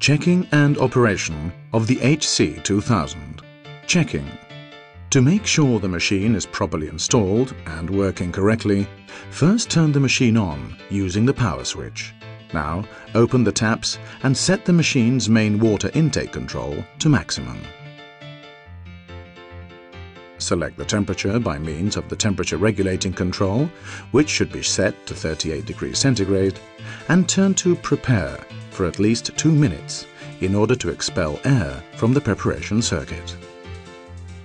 Checking and operation of the HC2000. Checking. To make sure the machine is properly installed and working correctly, first turn the machine on using the power switch. Now open the taps and set the machine's main water intake control to maximum. Select the temperature by means of the temperature regulating control, which should be set to 38 degrees centigrade, and turn to Prepare for at least 2 minutes in order to expel air from the preparation circuit.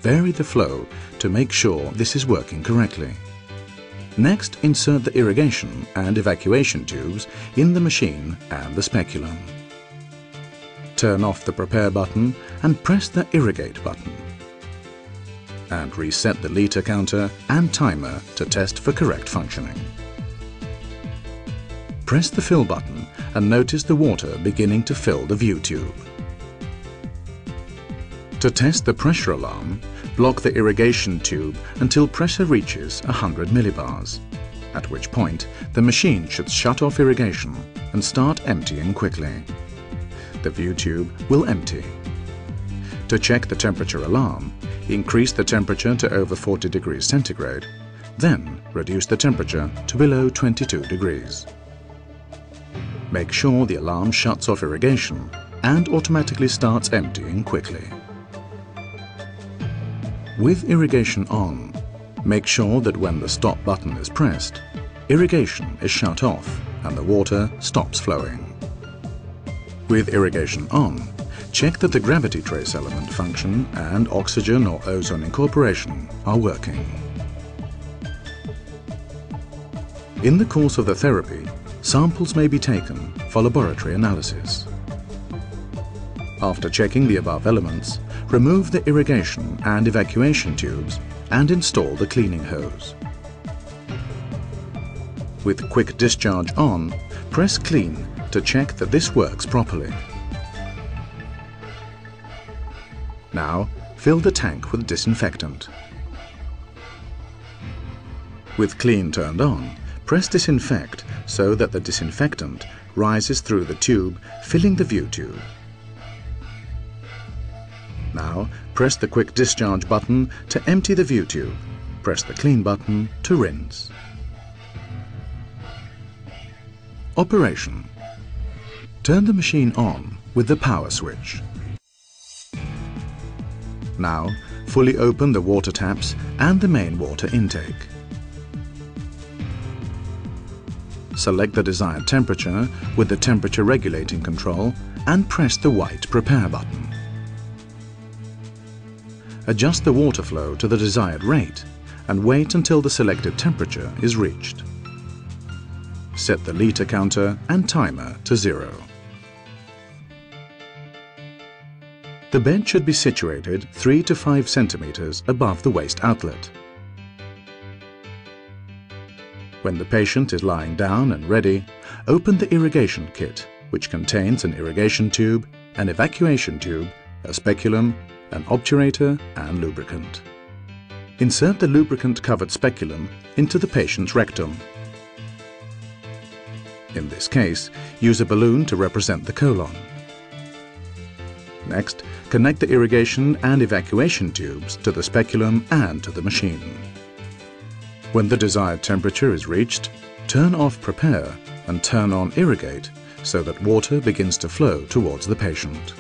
Vary the flow to make sure this is working correctly. Next, insert the irrigation and evacuation tubes in the machine and the speculum. Turn off the Prepare button and press the Irrigate button. And reset the liter counter and timer to test for correct functioning. Press the Fill button and notice the water beginning to fill the view tube. To test the pressure alarm, block the irrigation tube until pressure reaches 100 millibars, at which point the machine should shut off irrigation and start emptying quickly. The view tube will empty. To check the temperature alarm, increase the temperature to over 40 degrees centigrade, then reduce the temperature to below 22 degrees. Make sure the alarm shuts off irrigation and automatically starts emptying quickly. With irrigation on, make sure that when the stop button is pressed, irrigation is shut off and the water stops flowing. With irrigation on, check that the gravity trace element function and oxygen or ozone incorporation are working. In the course of the therapy, samples may be taken for laboratory analysis. After checking the above elements, remove the irrigation and evacuation tubes and install the cleaning hose. With quick discharge on, press Clean to check that this works properly. Now, fill the tank with disinfectant. With Clean turned on, press Disinfect so that the disinfectant rises through the tube, filling the view tube. Now, press the Quick Discharge button to empty the view tube. Press the Clean button to rinse. Operation. Turn the machine on with the power switch. Now, fully open the water taps and the main water intake. Select the desired temperature with the temperature regulating control and press the white Prepare button. Adjust the water flow to the desired rate and wait until the selected temperature is reached. Set the liter counter and timer to 0. The bed should be situated 3 to 5 centimeters above the waste outlet. When the patient is lying down and ready, open the irrigation kit, which contains an irrigation tube, an evacuation tube, a speculum, an obturator and lubricant. Insert the lubricant-covered speculum into the patient's rectum. In this case, use a balloon to represent the colon. Next, connect the irrigation and evacuation tubes to the speculum and to the machine. When the desired temperature is reached, turn off Prepare and turn on Irrigate so that water begins to flow towards the patient.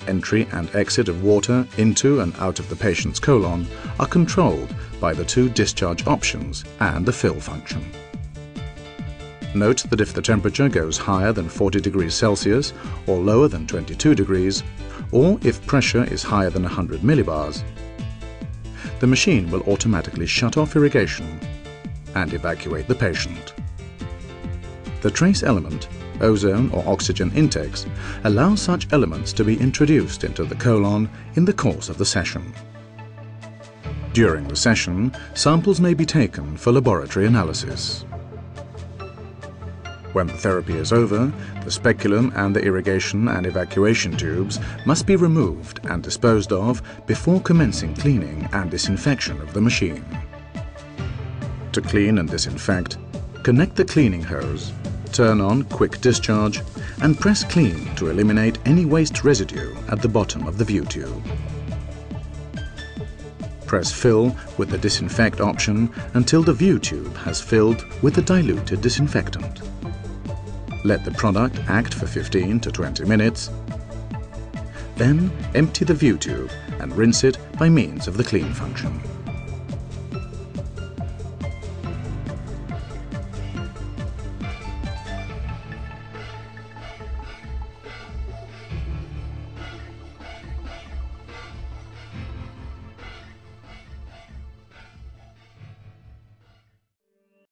Entry and exit of water into and out of the patient's colon are controlled by the 2 discharge options and the fill function. Note that if the temperature goes higher than 40 degrees Celsius or lower than 22 degrees, or if pressure is higher than 100 millibars, the machine will automatically shut off irrigation and evacuate the patient. The trace element, ozone or oxygen intakes, allow such elements to be introduced into the colon in the course of the session. During the session, samples may be taken for laboratory analysis. When the therapy is over, the speculum and the irrigation and evacuation tubes must be removed and disposed of before commencing cleaning and disinfection of the machine. To clean and disinfect, connect the cleaning hose Turn on Quick Discharge and press Clean to eliminate any waste residue at the bottom of the view tube. Press Fill with the Disinfect option until the view tube has filled with the diluted disinfectant. Let the product act for 15 to 20 minutes. Then empty the view tube and rinse it by means of the Clean function.